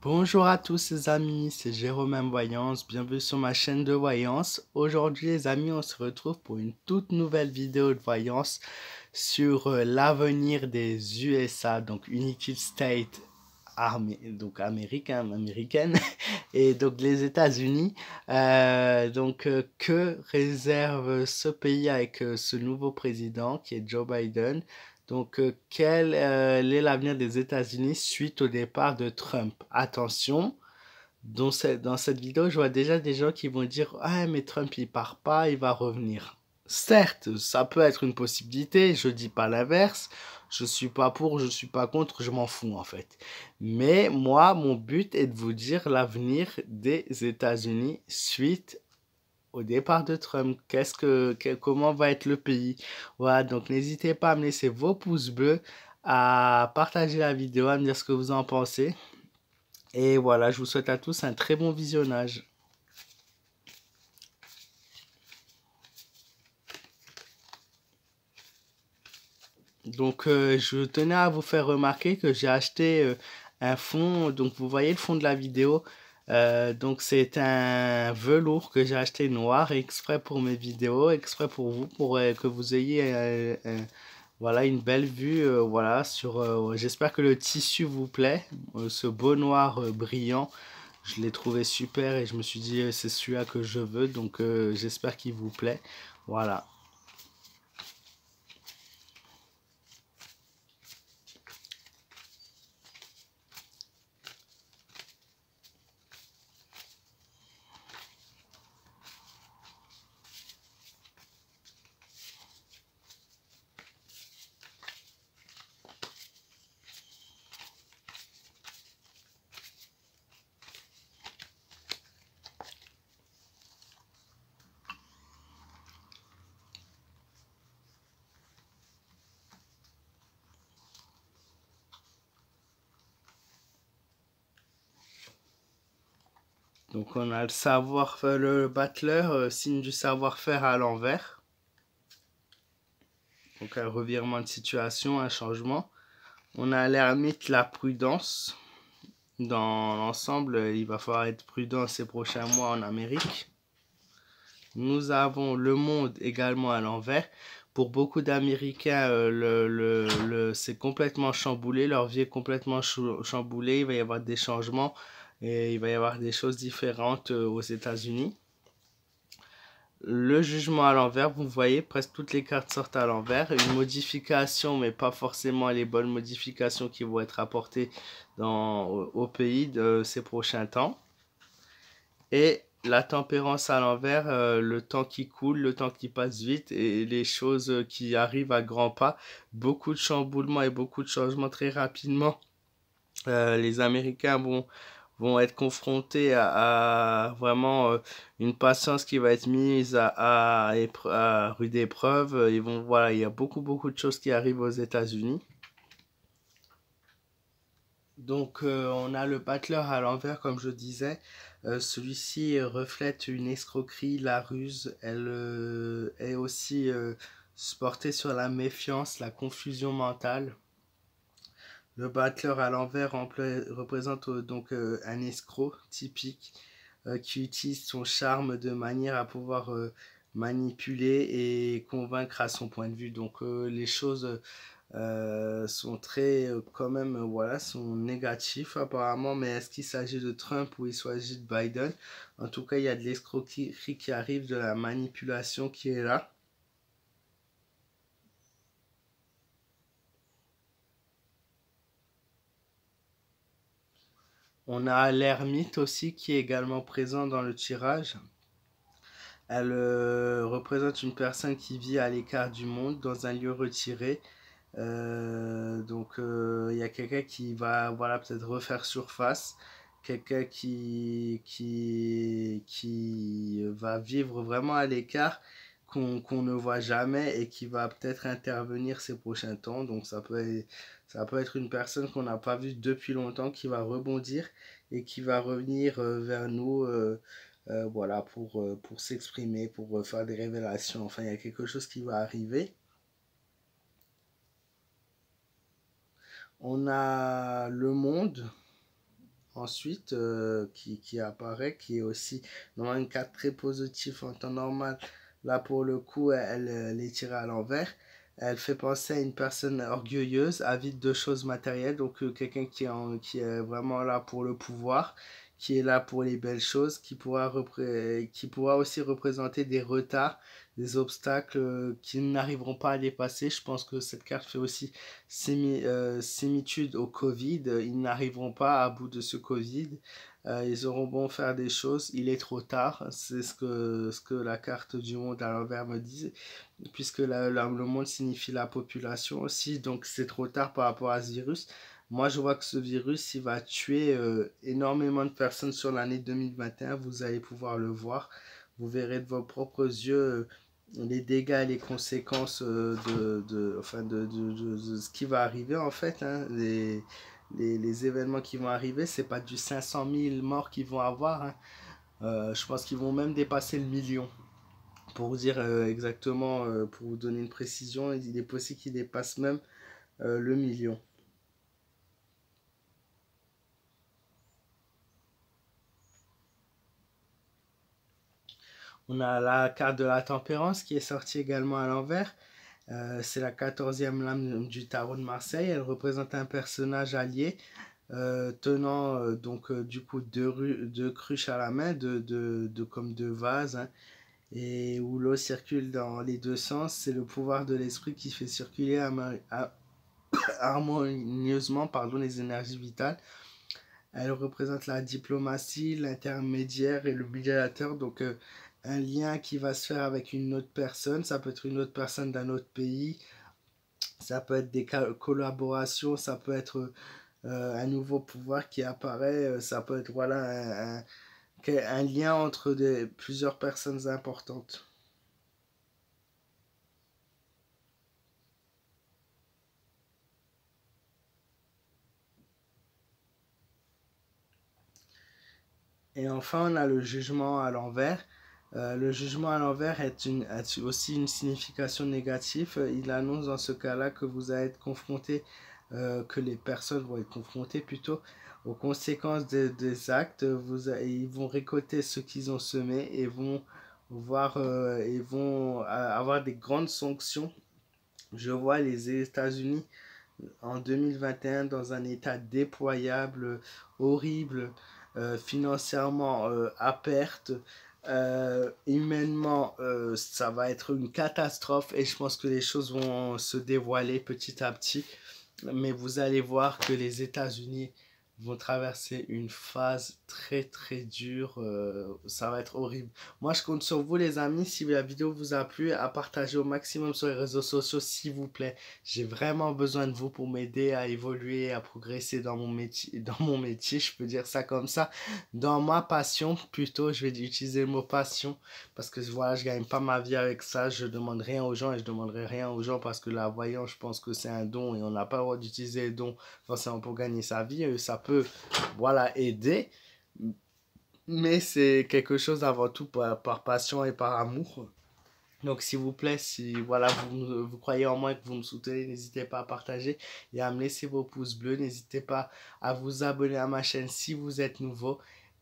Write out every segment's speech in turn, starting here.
Bonjour à tous les amis, c'est Jérôme M. Voyance, bienvenue sur ma chaîne de voyance. Aujourd'hui les amis, on se retrouve pour une toute nouvelle vidéo de voyance sur l'avenir des USA, donc United States Army, donc américaine, et donc les États-Unis. Que réserve ce pays avec ce nouveau président qui est Joe Biden? Quel est l'avenir des États-Unis suite au départ de Trump? Attention, dans cette vidéo, je vois déjà des gens qui vont dire: ah, mais Trump, il part pas, il va revenir. Certes, ça peut être une possibilité, je dis pas l'inverse. Je suis pas pour, je suis pas contre, je m'en fous en fait. Mais moi, mon but est de vous dire l'avenir des États-Unis suite au départ de Trump. Comment va être le pays? Voilà, donc n'hésitez pas à me laisser vos pouces bleus, à partager la vidéo, à me dire ce que vous en pensez. Et voilà, je vous souhaite à tous un très bon visionnage. Je tenais à vous faire remarquer que j'ai acheté un fond. Donc, vous voyez le fond de la vidéo. C'est un velours que j'ai acheté noir exprès pour mes vidéos, exprès pour vous, pour que vous ayez voilà, une belle vue. Voilà, j'espère que le tissu vous plaît. Ce beau noir brillant, je l'ai trouvé super et je me suis dit c'est celui-là que je veux. J'espère qu'il vous plaît. Voilà. Donc on a le battleur, signe du savoir-faire à l'envers. Donc un revirement de situation, un changement. On a l'ermite, la prudence. Dans l'ensemble, il va falloir être prudent ces prochains mois en Amérique. Nous avons le monde également à l'envers. Pour beaucoup d'Américains, c'est complètement chamboulé. Leur vie est complètement chamboulée. Il va y avoir des changements et il va y avoir des choses différentes aux États-Unis. Le jugement à l'envers, vous voyez, presque toutes les cartes sortent à l'envers. Une modification, mais pas forcément les bonnes modifications qui vont être apportées au pays de ces prochains temps. Et la tempérance à l'envers, le temps qui coule, le temps qui passe vite et les choses qui arrivent à grands pas. Beaucoup de chamboulements et beaucoup de changements très rapidement. Les Américains vont être confrontés à vraiment une patience qui va être mise à rude épreuve. Voilà, il y a beaucoup de choses qui arrivent aux États-Unis. On a le battleur à l'envers, comme je disais. Celui-ci reflète une escroquerie, la ruse. Elle est aussi portée sur la méfiance, la confusion mentale. Le battleur à l'envers représente un escroc typique qui utilise son charme de manière à pouvoir manipuler et convaincre à son point de vue. Les choses sont très quand même voilà, sont négatifs apparemment, mais est-ce qu'il s'agit de Trump ou il s'agit de Biden? En tout cas, il y a de l'escroquerie qui arrive, de la manipulation qui est là. On a l'ermite aussi qui est également présent dans le tirage. Elle représente une personne qui vit à l'écart du monde, dans un lieu retiré. Il y a quelqu'un qui va voilà, peut-être refaire surface. Quelqu'un qui va vivre vraiment à l'écart, qu'on ne voit jamais et qui va peut-être intervenir ces prochains temps. Ça peut être une personne qu'on n'a pas vue depuis longtemps qui va rebondir et qui va revenir vers nous. Voilà, pour s'exprimer, pour faire des révélations. Enfin, il y a quelque chose qui va arriver. On a le monde ensuite qui apparaît, qui est aussi normalement une carte très positive en temps normal. Là, pour le coup, elle est tirée à l'envers. Elle fait penser à une personne orgueilleuse, avide de choses matérielles, donc quelqu'un qui est vraiment là pour le pouvoir, qui est là pour les belles choses, qui pourra aussi représenter des retards, des obstacles qui n'arriveront pas à dépasser. Je pense que cette carte fait aussi similitude au Covid. Ils n'arriveront pas à bout de ce Covid. Ils auront beau faire des choses, il est trop tard. C'est ce que la carte du monde à l'envers me dit, puisque le monde signifie la population aussi, donc c'est trop tard par rapport à ce virus. Moi, je vois que ce virus, il va tuer énormément de personnes sur l'année 2021. Vous allez pouvoir le voir. Vous verrez de vos propres yeux les dégâts et les conséquences de ce qui va arriver en fait. Hein. Les événements qui vont arriver, c'est pas du 500 000 morts qu'ils vont avoir. Hein. Je pense qu'ils vont même dépasser le million. Pour vous dire exactement, pour vous donner une précision, il est possible qu'ils dépassent même le million. On a la carte de la tempérance qui est sortie également à l'envers. C'est la 14e lame du tarot de Marseille. Elle représente un personnage allié tenant du coup deux cruches à la main, comme deux vases, hein, et où l'eau circule dans les deux sens. C'est le pouvoir de l'esprit qui fait circuler harmonieusement les énergies vitales. Elle représente la diplomatie, l'intermédiaire et le médiateur, donc un lien qui va se faire avec une autre personne. Ça peut être une autre personne d'un autre pays, ça peut être des collaborations, ça peut être un nouveau pouvoir qui apparaît, ça peut être voilà un lien entre plusieurs personnes importantes. Et enfin, on a le jugement à l'envers. Le jugement à l'envers a aussi une signification négative. Il annonce dans ce cas-là que vous allez être confronté, que les personnes vont être confrontées plutôt aux conséquences des actes. Ils vont récolter ce qu'ils ont semé et vont avoir des grandes sanctions. Je vois les États-Unis en 2021 dans un état déployable, horrible, financièrement à perte, humainement ça va être une catastrophe et je pense que les choses vont se dévoiler petit à petit. Mais vous allez voir que les États-Unis vont traverser une phase très très dure. Ça va être horrible. Moi, je compte sur vous, les amis. Si la vidéo vous a plu, à partager au maximum sur les réseaux sociaux, s'il vous plaît. J'ai vraiment besoin de vous pour m'aider à évoluer, à progresser dans mon métier, je peux dire ça comme ça. Dans ma passion, plutôt, je vais utiliser le mot passion parce que voilà, je gagne pas ma vie avec ça. Je demande rien aux gens et je demanderai rien aux gens parce que la voyance, je pense que c'est un don et on n'a pas le droit d'utiliser les dons forcément pour gagner sa vie. Ça peut, voilà, aider, mais c'est quelque chose avant tout par passion et par amour. Donc s'il vous plaît, si voilà, vous croyez en moi et que vous me soutenez, n'hésitez pas à partager et à me laisser vos pouces bleus. N'hésitez pas à vous abonner à ma chaîne si vous êtes nouveau.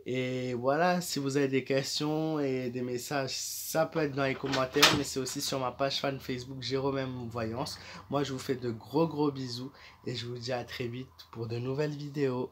Et voilà, si vous avez des questions et des messages, ça peut être dans les commentaires, mais c'est aussi sur ma page fan Facebook Jérôme M Voyance. Moi, je vous fais de gros bisous et je vous dis à très vite pour de nouvelles vidéos.